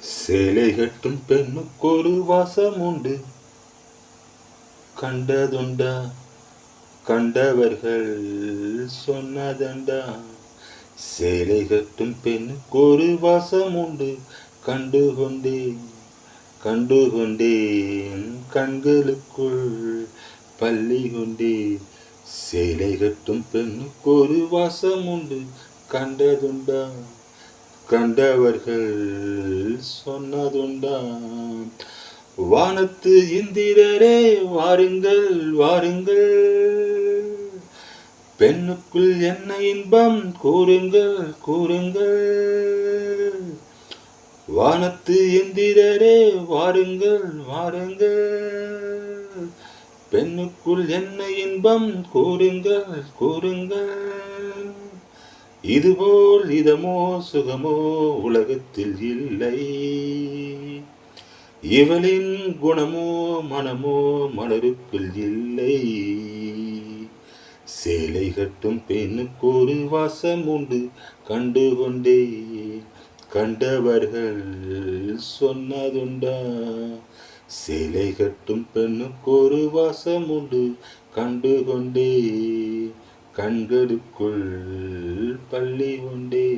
சேலை கட்டும் பெண்ணுக்கொரு வாசம் உண்டு, கண்டதுண்டா? கண்டவர்கள் சொன்னதண்டா? சேலை கட்டும் பெண்ணுக்கொரு வாசம் உண்டு, கண்டுகொண்டேன் கண்டுகொண்டேன் கண்களுக்குள் பள்ளி கொண்டேன். சேலை கட்டும் பெண்ணுக்கொரு வாசம் உண்டு, கண்டதுண்டா? கண்டவர்கள் சொன்னதுண்டா? வானத்து இந்திரரே வாருங்கள் வாருங்கள், பெண்ணுக்குள் என்ன இன்பம் கூறுங்கள் கூறுங்கள். வானத்து இந்திரரே வாருங்கள் வாருங்கள், பெண்ணுக்குள் என்ன இன்பம் கூறுங்கள் கூறுங்கள். இதுபோல் இதமோ சுகமோ உலகத்தில் இல்லை, இவளின் குணமோ மனமோ மலருக்குள் இல்லை. சேலை கட்டும் பெண்ணுக்கொரு வாசம் உண்டு, கண்டுகொண்டே கண்டவர்கள் சொன்னதுண்டா? சேலை கட்டும் பெண்ணுக்கொரு வாசம் உண்டு, கண்டுகொண்டே கண்களுக்குள் பள்ளி கொண்டே.